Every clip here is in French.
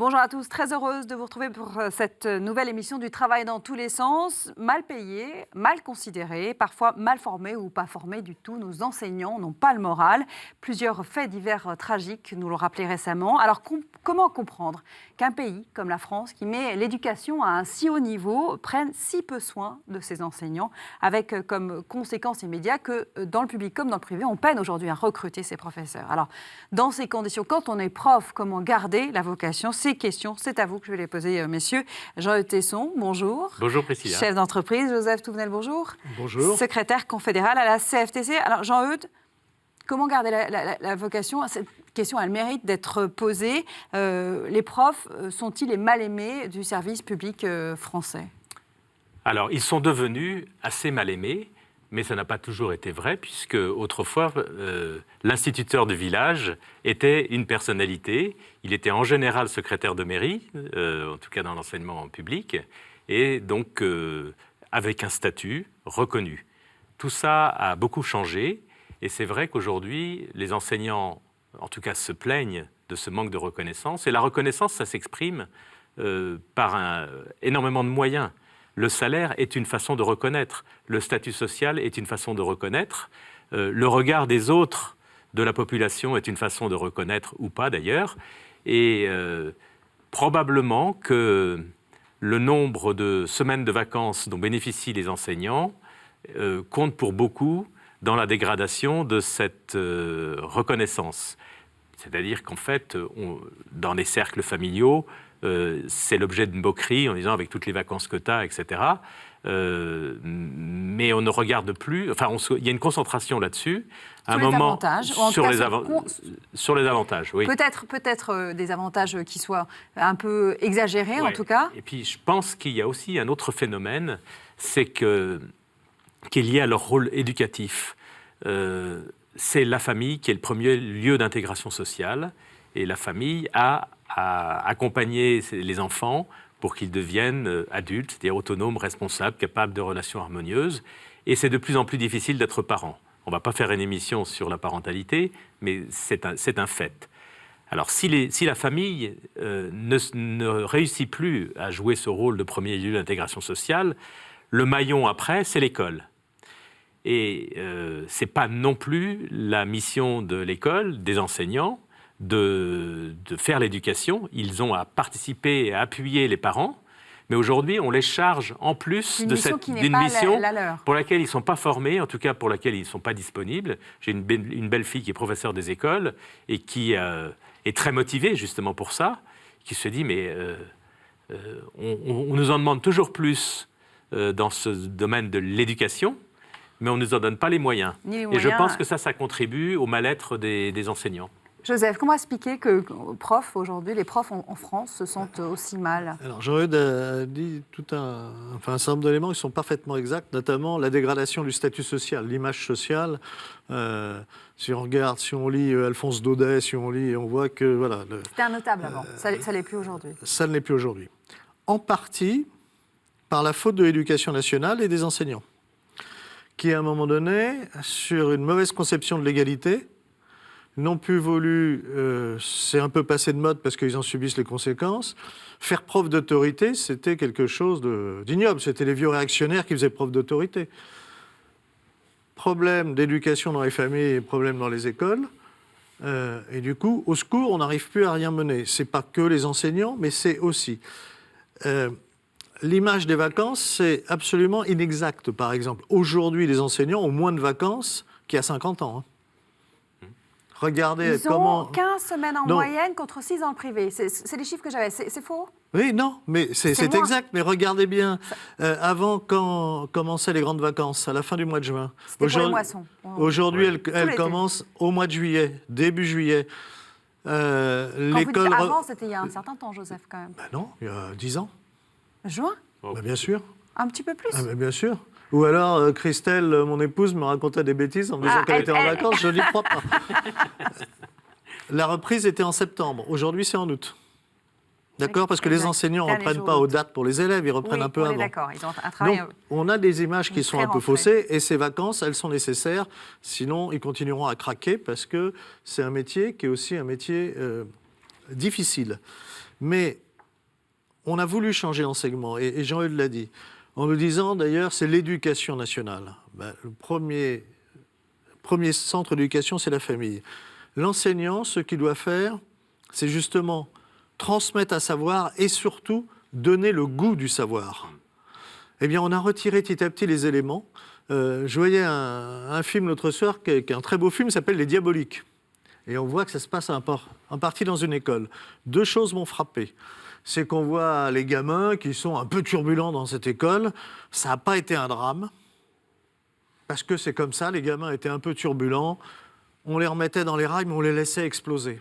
Bonjour à tous, très heureuse de vous retrouver pour cette nouvelle émission du travail dans tous les sens. Mal payés, mal considérés, parfois mal formés ou pas formés du tout. Nos enseignants n'ont pas le moral. Plusieurs faits divers tragiques nous l'ont rappelé récemment. Alors comment comprendre qu'un pays comme la France, qui met l'éducation à un si haut niveau, prenne si peu soin de ses enseignants, avec comme conséquence immédiate que dans le public comme dans le privé, on peine aujourd'hui à recruter ses professeurs. Alors, dans ces conditions, quand on est prof, comment garder la vocation? Ces questions, c'est à vous que je vais les poser, messieurs. Jean-Eudes Tesson, bonjour. Bonjour Priscilla. Chef d'entreprise. Joseph Touvenel, bonjour. Bonjour. Secrétaire confédéral à la CFTC. Alors Jean-Eudes, comment garder la vocation? Cette question, elle mérite d'être posée. Les profs sont-ils les mal-aimés du service public français? Alors, ils sont devenus assez mal-aimés, mais ça n'a pas toujours été vrai, puisque autrefois, l'instituteur du village était une personnalité. Il était en général secrétaire de mairie, en tout cas dans l'enseignement public, et donc avec un statut reconnu. Tout ça a beaucoup changé, et c'est vrai qu'aujourd'hui, les enseignants, en tout cas, se plaignent de ce manque de reconnaissance. Et la reconnaissance, ça s'exprime par énormément de moyens. Le salaire est une façon de reconnaître, le statut social est une façon de reconnaître, le regard des autres de la population est une façon de reconnaître, ou pas d'ailleurs, et probablement que le nombre de semaines de vacances dont bénéficient les enseignants compte pour beaucoup dans la dégradation de cette reconnaissance. C'est-à-dire qu'en fait, dans les cercles familiaux, c'est l'objet d'une moquerie en disant avec toutes les vacances que tu as, etc. Mais on ne regarde plus. Enfin, il y a une concentration là-dessus. Sur les avantages. Sur les avantages, oui. Peut-être des avantages qui soient un peu exagérés, en tout cas. Et puis, je pense qu'il y a aussi un autre phénomène, c'est qui est lié à leur rôle éducatif. C'est la famille qui est le premier lieu d'intégration sociale. Et la famille a accompagner les enfants pour qu'ils deviennent adultes, c'est-à-dire autonomes, responsables, capables de relations harmonieuses. Et c'est de plus en plus difficile d'être parent. On ne va pas faire une émission sur la parentalité, mais c'est un fait. Alors, si la famille ne réussit plus à jouer ce rôle de premier lieu d'intégration sociale, le maillon après, c'est l'école. Et ce n'est pas non plus la mission de l'école, des enseignants, de faire l'éducation. Ils ont à participer et à appuyer les parents, mais aujourd'hui, on les charge en plus d'une mission pour laquelle ils ne sont pas formés, en tout cas pour laquelle ils ne sont pas disponibles. J'ai une belle fille qui est professeure des écoles et qui est très motivée justement pour ça, qui se dit, mais on nous en demande toujours plus dans ce domaine de l'éducation, mais on ne nous en donne pas les moyens. Et je pense que ça contribue au mal-être des enseignants. Joseph, comment expliquer que aujourd'hui, les profs en France se sentent aussi mal? Alors, Jean-Eudes a dit un certain nombre d'éléments qui sont parfaitement exacts, notamment la dégradation du statut social, l'image sociale. Si on regarde, si on lit Alphonse Daudet, on voit que... voilà. C'était un notable avant, ça ne l'est plus aujourd'hui. Ça ne l'est plus aujourd'hui. En partie par la faute de l'éducation nationale et des enseignants, qui à un moment donné, sur une mauvaise conception de l'égalité, n'ont plus voulu, c'est un peu passé de mode parce qu'ils en subissent les conséquences, faire preuve d'autorité, c'était quelque chose d'ignoble. C'était les vieux réactionnaires qui faisaient preuve d'autorité. Problème d'éducation dans les familles, problème dans les écoles. Et du coup, au secours, on n'arrive plus à rien mener. Ce n'est pas que les enseignants, mais c'est aussi... l'image des vacances, c'est absolument inexact. Par exemple, aujourd'hui, les enseignants ont moins de vacances qu'il y a 50 ans. Regardez comment... Ils ont 15 semaines en moyenne contre 6 dans le privé. C'est les chiffres que j'avais. C'est faux? Oui, non, mais c'est exact. Mais regardez bien, avant, quand commençaient les grandes vacances, à la fin du mois de juin. C'était pour les moissons. Aujourd'hui, elles commencent au mois de juillet, début juillet. Quand vous dites avant, c'était il y a un certain temps, Joseph, quand même. Non, il y a 10 ans. Juin? Bien sûr. Un petit peu plus? Bien sûr. Ou alors, Christelle, mon épouse, me racontait des bêtises en me disant qu'elle était en vacances. Je n'y crois pas. La reprise était en septembre. Aujourd'hui, c'est en août. D'accord? Parce que les enseignants ne reprennent pas aux dates pour les élèves, ils reprennent un peu avant. D'accord. Ils ont un travail. Donc, on a des images qui sont un peu faussées, et ces vacances, elles sont nécessaires. Sinon, ils continueront à craquer parce que c'est un métier qui est aussi un métier difficile. Mais on a voulu changer l'enseignement, et Jean-Eudes l'a dit, en nous disant d'ailleurs c'est l'éducation nationale. Le premier centre d'éducation, c'est la famille. L'enseignant, ce qu'il doit faire, c'est justement transmettre un savoir et surtout donner le goût du savoir. Eh bien, on a retiré petit à petit les éléments. Je voyais un film l'autre soir, qui est un très beau film, qui s'appelle Les Diaboliques. Et on voit que ça se passe en partie dans une école. Deux choses m'ont frappé. C'est qu'on voit les gamins qui sont un peu turbulents dans cette école. Ça n'a pas été un drame, parce que c'est comme ça, les gamins étaient un peu turbulents. On les remettait dans les rails, mais on les laissait exploser.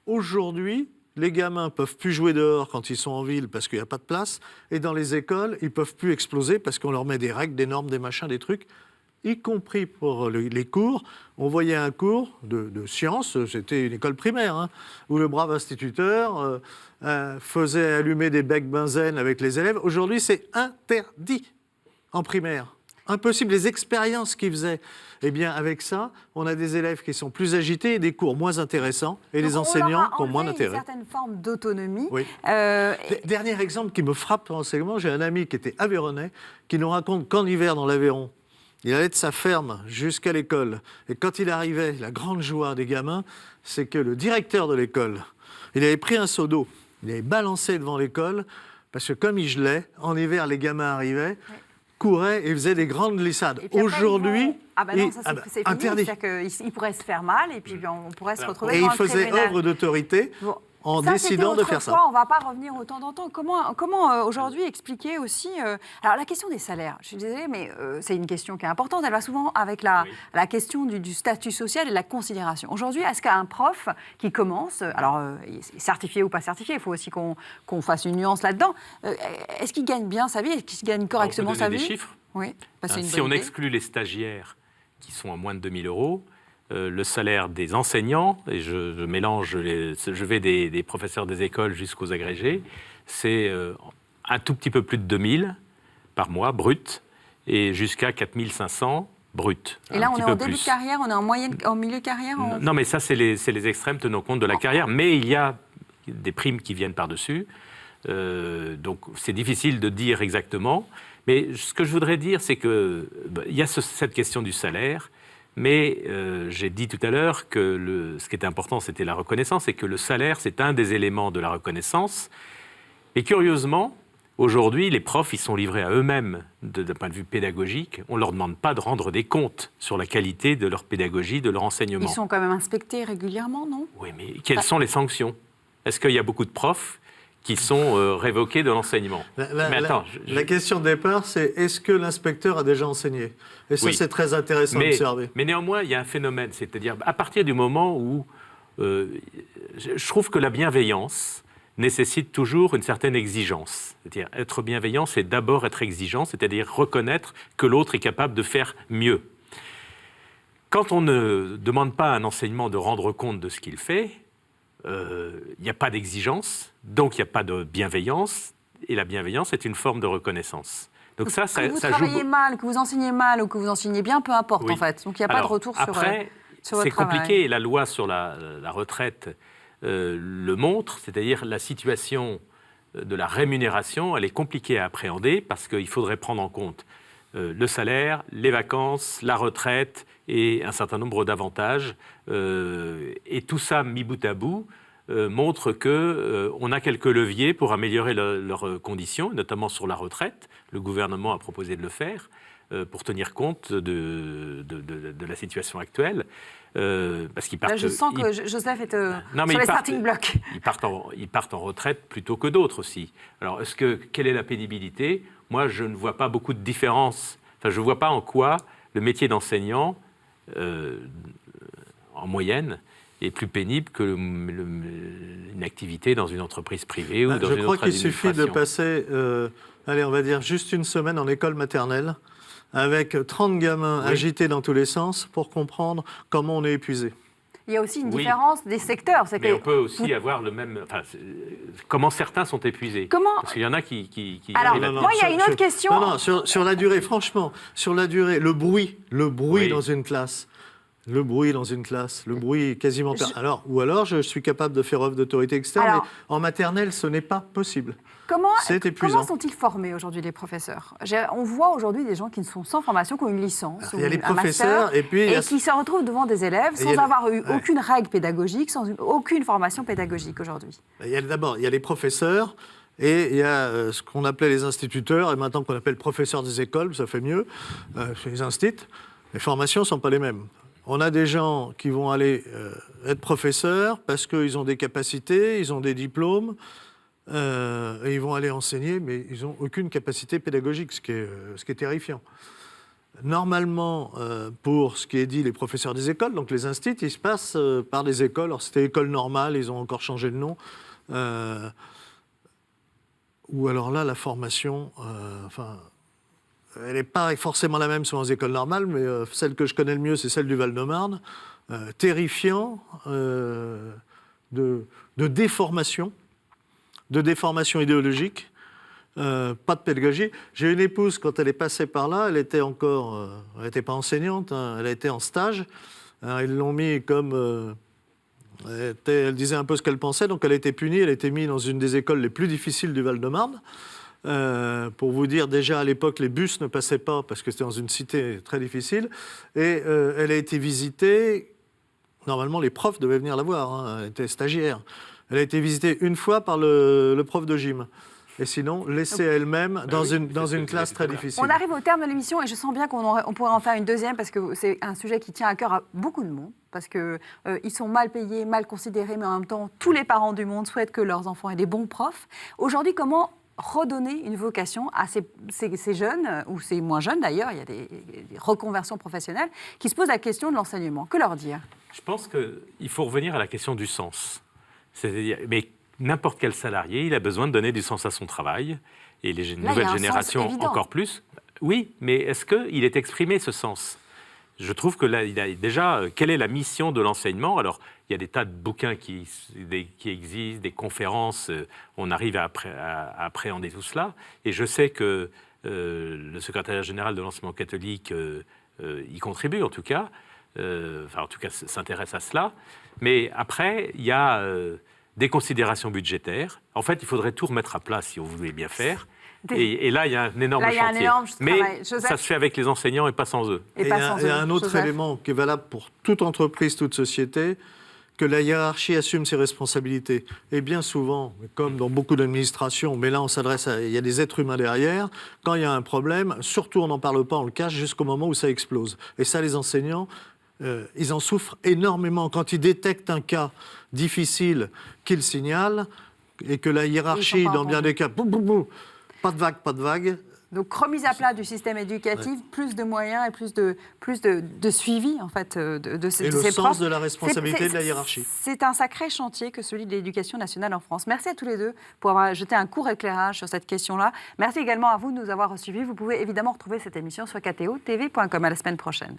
Aujourd'hui, les gamins ne peuvent plus jouer dehors quand ils sont en ville parce qu'il n'y a pas de place. Et dans les écoles, ils ne peuvent plus exploser parce qu'on leur met des règles, des normes, des machins, des trucs, y compris pour les cours. On voyait un cours de sciences, c'était une école primaire, où le brave instituteur faisait allumer des becs benzène avec les élèves. Aujourd'hui, c'est interdit en primaire. Impossible, les expériences qu'ils faisaient. Eh bien, avec ça, on a des élèves qui sont plus agités et des cours moins intéressants, et les enseignants qui ont moins d'intérêt. Une certaine forme d'autonomie. Oui. Dernier exemple qui me frappe dans l'enseignement, j'ai un ami qui était aveyronnais, qui nous raconte qu'en hiver, dans l'Aveyron, il allait de sa ferme jusqu'à l'école. Et quand il arrivait, la grande joie des gamins, c'est que le directeur de l'école, il avait pris un seau d'eau, il avait balancé devant l'école, parce que comme il gelait, en hiver, les gamins arrivaient, couraient et faisaient des grandes glissades. Aujourd'hui, c'est interdit. C'est-à-dire qu'il pourrait se faire mal et puis on pourrait se retrouver et dans il le faisait tribunal. œuvre d'autorité en décidant de faire ça. On ne va pas revenir autant d'antan. Comment aujourd'hui expliquer aussi... alors la question des salaires, je suis désolée, mais c'est une question qui est importante. Elle va souvent avec la question du statut social et de la considération. Aujourd'hui, est-ce qu'un prof qui commence, alors certifié ou pas certifié, il faut aussi qu'on fasse une nuance là-dedans, est-ce qu'il gagne bien sa vie? Est-ce qu'il gagne correctement sa vie? Des chiffres. Oui. Si on exclut les stagiaires qui sont à moins de 2 000 euros, le salaire des enseignants, et je mélange, je vais des professeurs des écoles jusqu'aux agrégés, c'est un tout petit peu plus de 2 000 par mois, brut, et jusqu'à 4 500 brut. Et là, on est en début de carrière, on est en milieu de carrière Non, mais ça, c'est les extrêmes tenant compte de la carrière, mais il y a des primes qui viennent par-dessus, donc c'est difficile de dire exactement, mais ce que je voudrais dire, c'est qu'il y a cette question du salaire. Mais j'ai dit tout à l'heure que ce qui était important, c'était la reconnaissance, et que le salaire, c'est un des éléments de la reconnaissance. Et curieusement, aujourd'hui, les profs, ils sont livrés à eux-mêmes d'un point de vue pédagogique. On ne leur demande pas de rendre des comptes sur la qualité de leur pédagogie, de leur enseignement. Ils sont quand même inspectés régulièrement, non? Oui, mais quelles sont les sanctions? Est-ce qu'il y a beaucoup de profs qui sont révoqués de l'enseignement? La question de départ, c'est est-ce que l'inspecteur a déjà enseigné? Et ça, c'est très intéressant d'observer. Mais néanmoins, il y a un phénomène, c'est-à-dire à partir du moment où je trouve que la bienveillance nécessite toujours une certaine exigence. C'est-à-dire être bienveillant, c'est d'abord être exigeant, c'est-à-dire reconnaître que l'autre est capable de faire mieux. Quand on ne demande pas à un enseignement de rendre compte de ce qu'il fait, il n'y a pas d'exigence, donc il n'y a pas de bienveillance, et la bienveillance est une forme de reconnaissance. Donc ça que vous travaillez mal, que vous enseignez mal ou que vous enseignez bien, peu importe en fait. Donc il n'y a pas de retour sur votre travail. C'est compliqué, et la loi sur la retraite le montre, c'est-à-dire la situation de la rémunération, elle est compliquée à appréhender parce qu'il faudrait prendre en compte le salaire, les vacances, la retraite et un certain nombre d'avantages. Et tout ça, mis bout à bout, montre qu'on a quelques leviers pour améliorer leurs conditions, notamment sur la retraite. Le gouvernement a proposé de le faire pour tenir compte de la situation actuelle. Parce qu'ils partent, là, je sens que Joseph est sur les starting blocks. Ils partent en retraite plutôt que d'autres aussi. Alors, quelle est la pénibilité? Moi, je ne vois pas beaucoup de différence. Enfin, je ne vois pas en quoi le métier d'enseignant, en moyenne, est plus pénible qu'une activité dans une entreprise privée ou dans une autre administration. Je crois qu'il suffit de passer, on va dire, juste une semaine en école maternelle avec 30 gamins agités dans tous les sens pour comprendre comment on est épuisé. Il y a aussi une différence des secteurs. Mais on peut aussi avoir le même... Enfin, comment certains sont épuisés. Parce qu'il y en a qui alors, moi, il y a une autre question. Sur la durée, franchement, sur la durée, le bruit dans une classe. Le bruit dans une classe, le bruit quasiment... Ou alors, je suis capable de faire œuvre d'autorité externe, mais en maternelle, ce n'est pas possible. C'est épuisant. Comment sont-ils formés aujourd'hui, les professeurs? On voit aujourd'hui des gens qui sont sans formation, qui ont une licence, il y a les un professeurs, master, et qui se retrouvent devant des élèves sans avoir eu aucune règle pédagogique, sans aucune formation pédagogique aujourd'hui. D'abord, il y a les professeurs, et il y a ce qu'on appelait les instituteurs, et maintenant qu'on appelle professeurs des écoles, ça fait mieux, chez les instituts. Les formations ne sont pas les mêmes. On a des gens qui vont aller être professeurs parce qu'ils ont des capacités, ils ont des diplômes, et ils vont aller enseigner, mais ils n'ont aucune capacité pédagogique, ce qui est terrifiant. Normalement, pour ce qui est dit, les professeurs des écoles, donc les instituts, ils se passent par des écoles. Alors, c'était école normale, ils ont encore changé le nom. Ou alors là, la formation, elle n'est pas forcément la même sur les écoles normales, mais celle que je connais le mieux, c'est celle du Val-de-Marne. Terrifiant de déformation idéologique, pas de pédagogie. J'ai une épouse, quand elle est passée par là, elle n'était pas enseignante, hein, elle était en stage. Alors, ils l'ont mis comme... elle disait un peu ce qu'elle pensait, donc elle a été punie, elle a été mise dans une des écoles les plus difficiles du Val-de-Marne. Pour vous dire, déjà à l'époque, les bus ne passaient pas parce que c'était dans une cité très difficile. Et elle a été visitée. Normalement, les profs devaient venir la voir. Hein, elle était stagiaire. Elle a été visitée une fois par le prof de gym. Et sinon, laissée elle-même dans une classe très difficile. On arrive au terme de l'émission et je sens bien qu'on pourrait en faire une deuxième parce que c'est un sujet qui tient à cœur à beaucoup de monde. Parce qu'ils sont mal payés, mal considérés, mais en même temps, tous les parents du monde souhaitent que leurs enfants aient des bons profs. Aujourd'hui, comment redonner une vocation à ces jeunes, ou ces moins jeunes d'ailleurs, il y a des reconversions professionnelles, qui se posent la question de l'enseignement. Que leur dire? Je pense qu'il faut revenir à la question du sens. Mais n'importe quel salarié, il a besoin de donner du sens à son travail, et les nouvelles générations encore plus. Oui, mais est-ce qu'il est exprimé, ce sens? Je trouve que là, il a déjà, quelle est la mission de l'enseignement? Alors, il y a des tas de bouquins qui existent, des conférences, on arrive à appréhender tout cela. Et je sais que le secrétariat général de l'enseignement catholique y contribue, en tout cas. S'intéresse à cela. Mais après, il y a des considérations budgétaires. En fait, il faudrait tout remettre à plat si on voulait bien faire. Et là, il y a un énorme chantier. Mais ça se fait avec les enseignants et pas sans eux. Il y a un autre élément qui est valable pour toute entreprise, toute société, que la hiérarchie assume ses responsabilités. Et bien souvent, comme dans beaucoup d'administrations, mais là on s'adresse il y a des êtres humains derrière, quand il y a un problème, surtout on n'en parle pas, on le cache jusqu'au moment où ça explose. Et ça, les enseignants, ils en souffrent énormément. Quand ils détectent un cas difficile qu'ils signalent, et que la hiérarchie, dans bien des cas, pas de vague. Donc, remise à plat du système éducatif, plus de moyens et plus de suivi, en fait, de ces profs. Et le sens de la responsabilité de la hiérarchie. C'est un sacré chantier que celui de l'éducation nationale en France. Merci à tous les deux pour avoir jeté un court éclairage sur cette question-là. Merci également à vous de nous avoir suivis. Vous pouvez évidemment retrouver cette émission sur kto-tv.com. À la semaine prochaine.